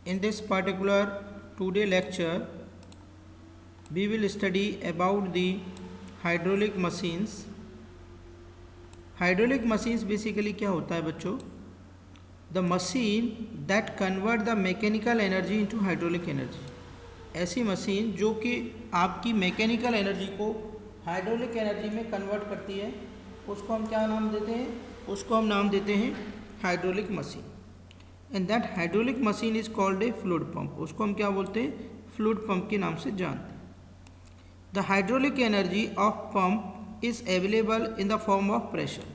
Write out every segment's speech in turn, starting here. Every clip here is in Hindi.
In this particular today lecture, we will study about the hydraulic machines. Hydraulic machines basically क्या होता है बच्चों? The machine that convert the mechanical energy into hydraulic energy. ऐसी मशीन जो कि आपकी मैकेनिकल एनर्जी को हाइड्रोलिक एनर्जी में कन्वर्ट करती है, उसको हम क्या नाम देते हैं? उसको हम नाम देते हैं hydraulic machine. And that hydraulic machine is called a fluid pump. उसको हम क्या बोलते हैं? फ्लूइड पंप के नाम से जानते हैं. The hydraulic energy of pump is available in the form of pressure.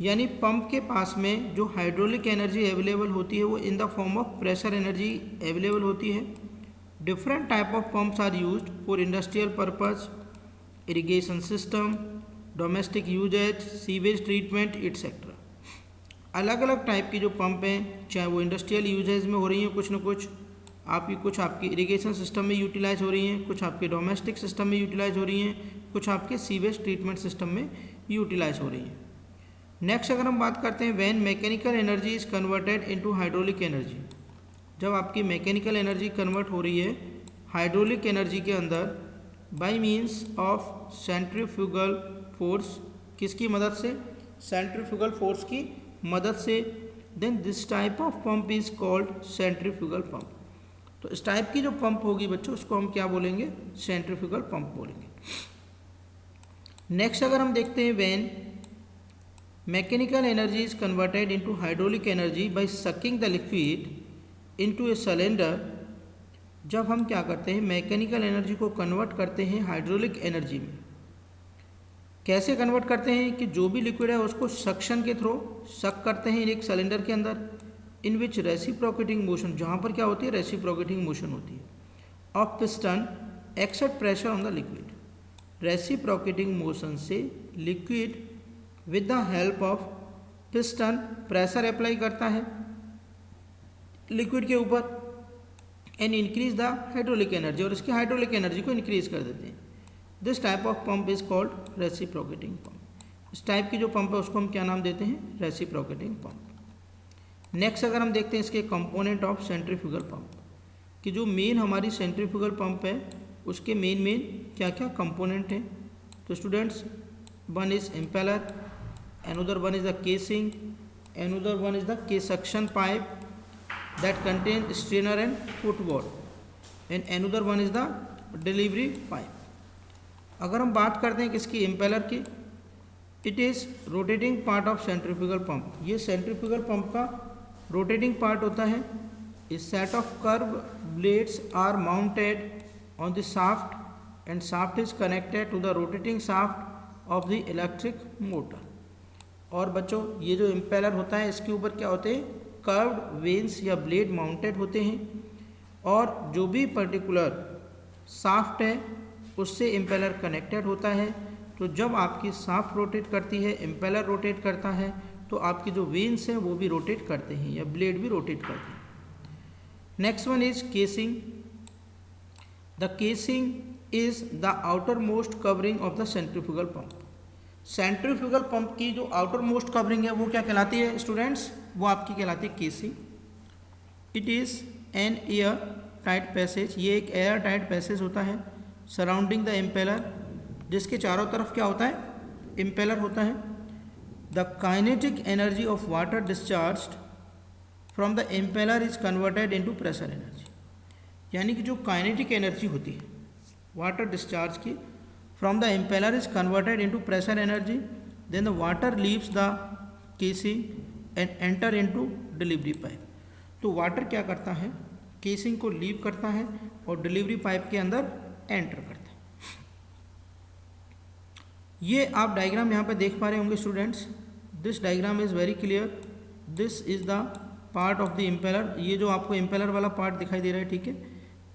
यानी पंप के पास में जो हाइड्रोलिक एनर्जी अवेलेबल होती है वो in the form of pressure energy available होती है. Different type of pumps are used for industrial purpose, irrigation system, domestic usage, sewage treatment, etc. अलग अलग टाइप की जो पंप हैं, चाहे वो इंडस्ट्रियल यूजेज में हो रही हैं कुछ आपकी इरिगेशन सिस्टम में यूटिलाइज हो रही हैं, कुछ आपके डोमेस्टिक सिस्टम में यूटिलाइज हो रही हैं, कुछ आपके सीवेज ट्रीटमेंट सिस्टम में यूटिलाइज हो रही हैं. नेक्स्ट अगर हम बात करते हैं, when mechanical energy is converted into hydraulic energy. जब आपकी मैकेनिकल एनर्जी कन्वर्ट हो रही है हाइड्रोलिक एनर्जी के अंदर by means of centrifugal force. किसकी मदद से? सेंट्रीफ्यूगल फोर्स की मदद से. Then this type of pump is called centrifugal pump. तो इस टाइप की जो पंप होगी बच्चों उसको हम क्या बोलेंगे? सेंट्रीफ्यूगल पंप बोलेंगे. नेक्स्ट अगर हम देखते हैं, when mechanical energy is converted into hydraulic energy by sucking the liquid into a cylinder. जब हम क्या करते हैं? मैकेनिकल एनर्जी को कन्वर्ट करते हैं हाइड्रोलिक एनर्जी में. कैसे कन्वर्ट करते हैं? कि जो भी लिक्विड है उसको सक्शन के थ्रू सक करते हैं एक सिलेंडर के अंदर, इन विच रेसिप्रोकेटिंग मोशन, जहाँ पर क्या होती है? रेसिप्रोकेटिंग मोशन होती है, of piston exert pressure on the liquid. Reciprocating motion से liquid with the help of piston pressure apply करता है लिक्विड के ऊपर and increase the hydraulic energy, और इसकी हाइड्रोलिक एनर्जी को इंक्रीज कर देते हैं. This type of pump is called reciprocating pump. इस टाइप की जो पंप है उसको हम क्या नाम देते हैं? Reciprocating pump. नेक्स्ट अगर हम देखते हैं इसके कंपोनेंट ऑफ सेंट्रीफ्यूगल पंप, कि जो मेन हमारी सेंट्रीफ्यूगल पंप है उसके मेन क्या क्या कंपोनेंट हैं. तो students, one is impeller, another one is the casing, another one is the के suction pipe that contain strainer and footboard, and another one is the delivery pipe. अगर हम बात करते हैं किसकी? इम्पेलर की. It is rotating part of centrifugal pump. ये सेंट्रीफ्यूगल पंप का रोटेटिंग पार्ट होता है. इस set of curve blades are mounted on the shaft and shaft is connected to the rotating shaft of the electric motor. और बच्चों, ये जो इम्पेलर होता है इसके ऊपर क्या होते हैं? कर्व्ड वेन्स या ब्लेड माउंटेड होते हैं, और जो भी पर्टिकुलर शाफ्ट है उससे इम्पेलर कनेक्टेड होता है. तो जब आपकी शाफ्ट रोटेट करती है, इम्पेलर रोटेट करता है, तो आपकी जो वेन्स हैं वो भी रोटेट करते हैं या ब्लेड भी रोटेट करते हैं. Next one is casing. The casing is the outer most covering of the centrifugal pump. Centrifugal pump की जो आउटर मोस्ट कवरिंग है वो क्या कहलाती है स्टूडेंट्स? वो आपकी कहलाती है casing. It is an air tight passage. ये एक एयर टाइट पैसेज होता है सराउंडिंग द इम्पेलर, जिसके चारों तरफ क्या होता है? इम्पेलर होता है. The kinetic energy of water discharged from the impeller is converted into pressure energy. यानी कि जो काइनेटिक एनर्जी होती है वाटर डिस्चार्ज की from the impeller is converted into pressure energy. Then the water leaves the casing and enter into delivery pipe. तो वाटर क्या करता है? केसिंग को लीव करता है और डिलीवरी पाइप के अंदर एंटर करता है. ये आप डायग्राम यहाँ पे देख पा रहे होंगे students. This diagram is very clear. This is the part of the impeller. ये जो आपको इम्पेलर वाला पार्ट दिखाई दे रहा है, ठीक है,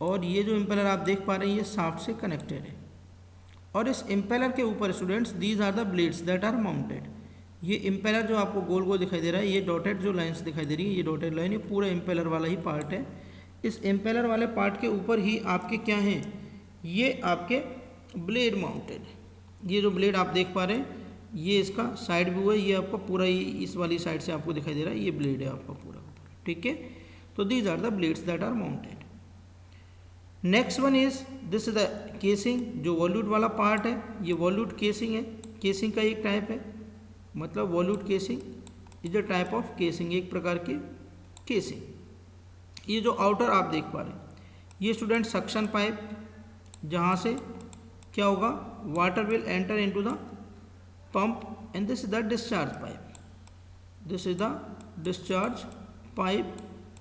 और ये जो इम्पेलर आप देख पा रहे हैं ये शाफ्ट से कनेक्टेड है. और इस इम्पेलर के ऊपर students these are the blades that are mounted. ये इम्पेलर जो आपको गोल गोल दिखाई दे रहा है, ये डॉटेड जो लाइंस दिखाई दे रही है, ये डॉटेड लाइन, ये पूरा इम्पेलर वाला ही पार्ट है. इस इम्पेलर वाले पार्ट के ऊपर ही आपके क्या हैं? ये आपके ब्लेड माउंटेड है. ये जो ब्लेड आप देख पा रहे हैं ये इसका साइड व्यू है. ये आपका पूरा ही इस वाली साइड से आपको दिखाई दे रहा है, ये ब्लेड है आपका पूरा, ठीक है. तो these are the blades that are mounted. Next one is this is the casing, जो वॉल्यूट वाला पार्ट है ये वॉल्यूट केसिंग है। केसिंग का एक टाइप है, मतलब वॉल्यूट casing is the type of casing, एक प्रकार की केसिंग। ये जो आउटर आप देख पा रहे हैं ये स्टूडेंट सक्शन पाइप, जहाँ से क्या होगा, water will enter into the pump and this is the discharge pipe. This is the discharge pipe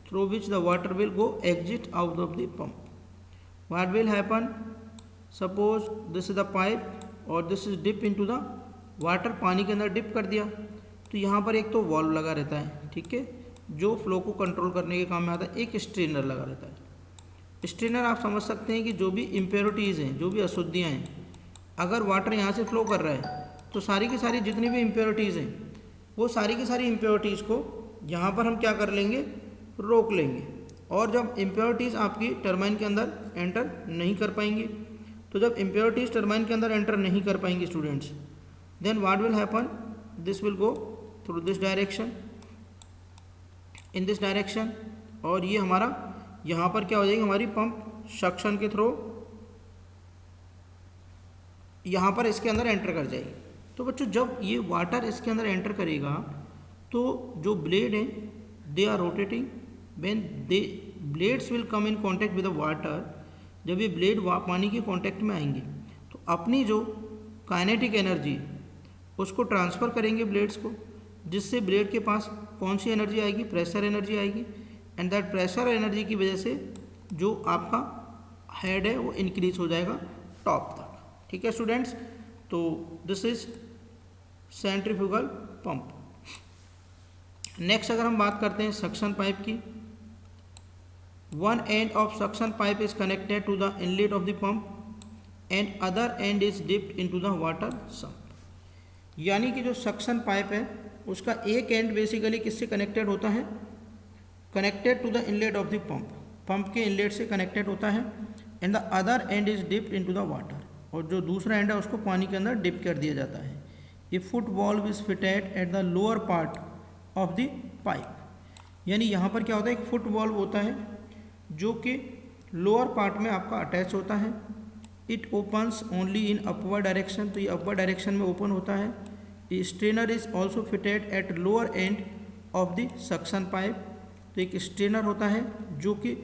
through which the water will go exit out of the pump. What will happen? Suppose this is the pipe और this is dip into the water, पानी के अंदर डिप कर दिया तो यहाँ पर एक तो वॉल्व लगा रहता है, ठीक है, जो फ्लो को कंट्रोल करने के काम में आता है। एक स्ट्रेनर लगा रहता है। स्ट्रेनर आप समझ सकते हैं कि जो भी इम्प्योरिटीज़ हैं, जो भी अशुद्धियाँ हैं, अगर वाटर यहाँ से फ्लो कर रहा है तो सारी की सारी जितनी भी इम्प्योरिटीज़ हैं वो सारी की सारी इम्प्योरिटीज़ को यहाँ पर हम क्या कर लेंगे, रोक लेंगे। और जब इम्प्योरिटीज़ आपकी टरबाइन के अंदर एंटर नहीं कर पाएंगी, तो जब इम्प्योरिटीज़ टरबाइन के अंदर एंटर नहीं कर पाएंगी students, then what will happen, this will go through this direction, in this direction, और ये हमारा यहाँ पर क्या हो जाएगी, हमारी पंप सक्शन के थ्रू यहाँ पर इसके अंदर एंटर कर जाएगी। तो बच्चों जब ये वाटर इसके अंदर एंटर करेगा तो जो ब्लेड हैं they are rotating, when they blades will come in contact with the water, जब ये ब्लेड पानी के कांटेक्ट में आएंगे तो अपनी जो काइनेटिक एनर्जी उसको ट्रांसफ़र करेंगे ब्लेड्स को, जिससे ब्लेड के पास कौन सी एनर्जी आएगी, प्रेशर एनर्जी आएगी। एंड दैट प्रेशर एनर्जी की वजह से जो आपका हेड है वो इंक्रीज हो जाएगा टॉप तक, ठीक है स्टूडेंट्स। तो this is centrifugal pump. Next अगर हम बात करते हैं सक्शन पाइप की, one end of suction pipe is connected to the inlet of the pump and other end is dipped into the water sump. यानी कि जो सक्शन पाइप है उसका एक एंड बेसिकली किससे कनेक्टेड होता है, connected to the inlet of the pump, pump के इनलेट से कनेक्टेड होता है। And the other end is dipped into the water, और जो दूसरा एंड है उसको पानी के अंदर डिप कर दिया जाता है। A foot valve is fitted at the lower part of the pipe. यानी यहाँ पर क्या होता है, एक फुट वॉल्व होता है जो कि लोअर पार्ट में आपका अटैच होता है। It opens only in upward direction, तो ये अपवर्ड डायरेक्शन में ओपन होता है। A strainer is also fitted at lower end of the suction pipe, तो एक स्ट्रेनर होता है जो कि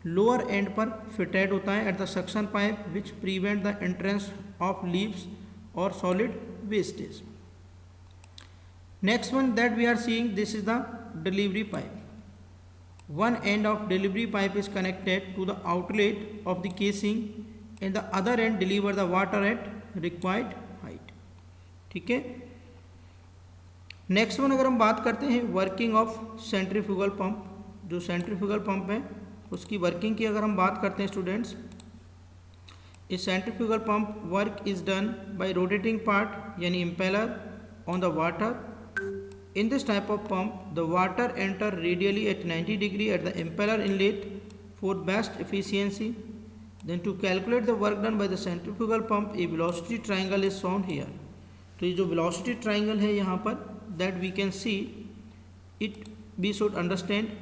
लोअर एंड पर फिटेड होता है at the suction pipe which prevent the entrance of leaves और solid wastage. Next one that we are seeing, this is the delivery pipe. One end of delivery pipe is connected to the outlet of the casing and the other end deliver the water at required height, ठीक है। नेक्स्ट वन अगर हम बात करते हैं वर्किंग ऑफ सेंट्रीफ्यूगल पंप, जो सेंट्रीफ्यूगल पंप है उसकी वर्किंग की अगर हम बात करते हैं स्टूडेंट्स, इस centrifugal pump work is done by rotating part यानी impeller on the water. In this type of pump, the water enter radially at 90 degree at the impeller inlet for best efficiency. Then to calculate the work done by the centrifugal pump, a velocity triangle is shown here. तो ये जो velocity triangle है यहाँ पर, that we can see it, we should understand,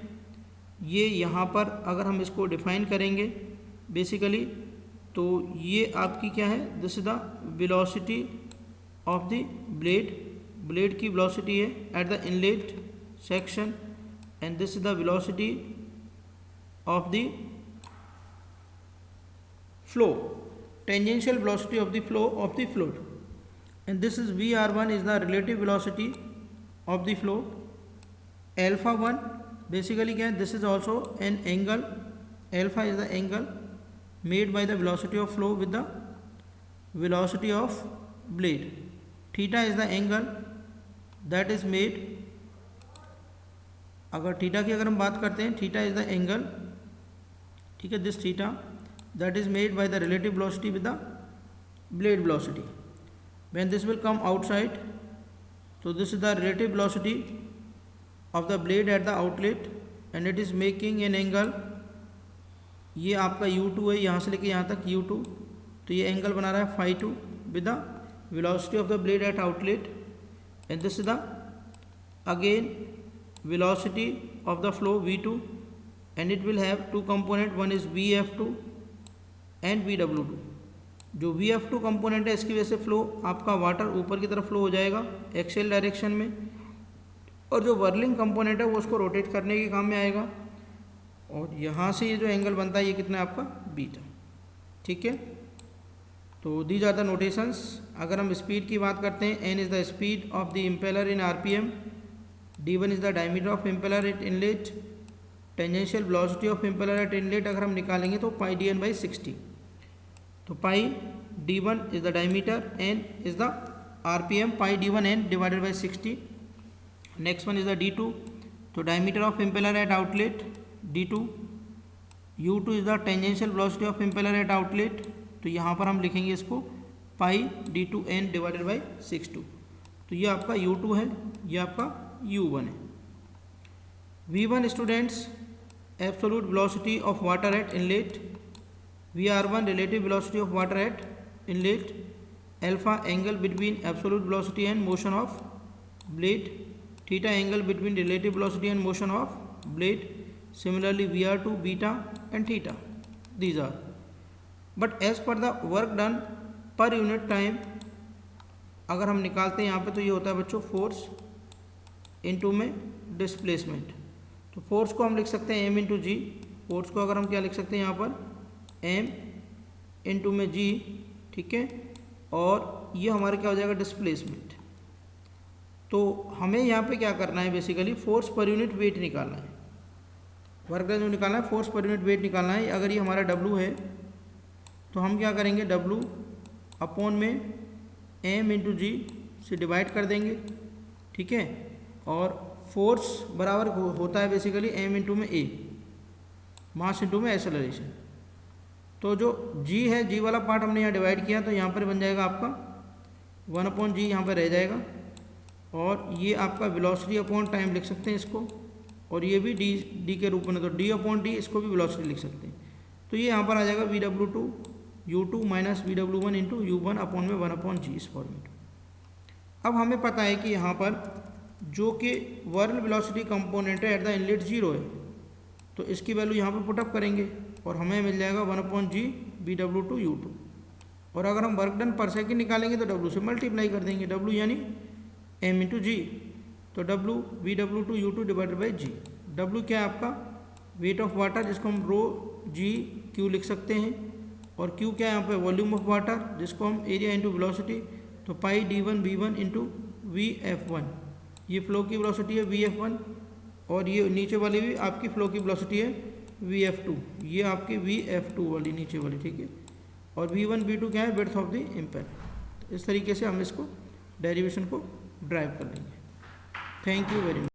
ये यहाँ पर अगर हम इसको डिफाइन करेंगे बेसिकली तो ये आपकी क्या है, this is the velocity of the blade, blade की वेलोसिटी है at the inlet section and this is the velocity of the flow, tangential velocity of the flow of the fluid, and this is VR1 is the relative velocity of the flow. Alpha 1 basically क्या है, this is also an angle, alpha is the angle made by the velocity of flow with the velocity of blade. Theta is the angle that is made, अगर थीटा की अगर हम बात करते हैं, थीटा इज द एंगल, ठीक है, this theta that is made by the relative velocity with the blade velocity. When this will come outside, तो this is the relative velocity of the blade at the outlet and it is making an angle, ये आपका U2 है, यहाँ से लेके यहाँ तक U2, तो ये एंगल बना रहा है φ2 with the velocity of the blade at outlet, and this is the again velocity of the flow V2, and it will have two component, one is VF2 and VW2। जो VF2 कंपोनेंट है इसकी वजह से फ्लो आपका वाटर ऊपर की तरफ फ्लो हो जाएगा एक्सियल डायरेक्शन में, और जो वर्लिंग कंपोनेंट है वो उसको रोटेट करने के काम में आएगा, और यहाँ से ये जो एंगल बनता है ये कितना है आपका बीटा। ठीक है, तो दीज आर द नोटेशंस। अगर हम स्पीड की बात करते हैं, n is the speed of the impeller in RPM, d1 is the diameter of impeller eight inlet, tangential velocity of impeller eight inlet अगर हम निकालेंगे तो पाई dn/60। तो पाई d1 is the diameter, n is the RPM, pi d1n divided by 60। Next one is the d2, तो diameter of impeller eight outlet d2, u2 is the tangential velocity of impeller eight outlet, तो यहाँ पर हम लिखेंगे इसको पाई d2n डिवाइडेड बाई 62। तो ये आपका u2 है, ये आपका u1 है। v1 students absolute velocity of water at inlet, v1 relative velocity of water at inlet, alpha angle between absolute velocity and motion of blade, theta angle between relative velocity and motion of blade, similarly VR2, beta and theta, these are. But as per the work done per unit time अगर हम निकालते हैं यहाँ पे तो ये होता है बच्चों फोर्स इनटू में डिस्प्लेसमेंट। तो फोर्स को हम लिख सकते हैं m इंटू जी, फोर्स को अगर हम क्या लिख सकते हैं यहाँ पर m इंटू में g। ठीक है, और ये हमारा क्या हो जाएगा डिस्प्लेसमेंट। तो हमें यहाँ पे क्या करना है, basically force per unit weight निकालना है, वर्क डन जो निकालना है फोर्स पर यूनिट वेट निकालना है। अगर ये हमारा W है तो हम क्या करेंगे, W अपॉन में m इंटू जी से डिवाइड कर देंगे। ठीक है, और फोर्स बराबर होता है बेसिकली m इंटू में a, मास इंटू में एक्सेलरेशन। तो जो g है, g वाला पार्ट हमने यहाँ डिवाइड किया तो यहाँ पर बन जाएगा आपका 1/g, यहाँ पर रह जाएगा, और ये आपका वेलोसिटी अपॉन टाइम लिख सकते हैं इसको, और ये भी d के रूप में, तो d/d इसको भी वेलोसिटी लिख सकते हैं। तो ये यहाँ पर आ जाएगा VW2 u2 minus VW1 into u1 upon में 1/g इस फॉर्मेट। अब हमें पता है कि यहाँ पर जो कि वर्ल वेलोसिटी कंपोनेंट है एट द इनलेट 0 है, तो इसकी वैल्यू यहाँ पर पुटअप करेंगे और हमें मिल जाएगा 1/g VW2 u2। और अगर हम वर्क डन पर सेकेंड निकालेंगे तो W से मल्टीप्लाई कर देंगे, W यानी m इंटू जी, तो W VW2 u2 divided by g। W क्या है आपका वेट ऑफ वाटर जिसको हम रो जी क्यू लिख सकते हैं, और Q क्या है यहाँ पे वॉल्यूम ऑफ वाटर जिसको हम एरिया इंटू वेलोसिटी, तो पाई d1 v1 इंटू VF1, ये फ्लो की वेलोसिटी है VF1, और ये नीचे वाली भी आपकी फ्लो की वेलोसिटी है VF2, ये आपकी VF2 वाली नीचे वाली। ठीक है, और V1 V2 क्या है विड्थ ऑफ द इम्पेलर। इस तरीके से हम इसको डेरिवेशन को ड्राइव कर लेंगे। Thank you very much.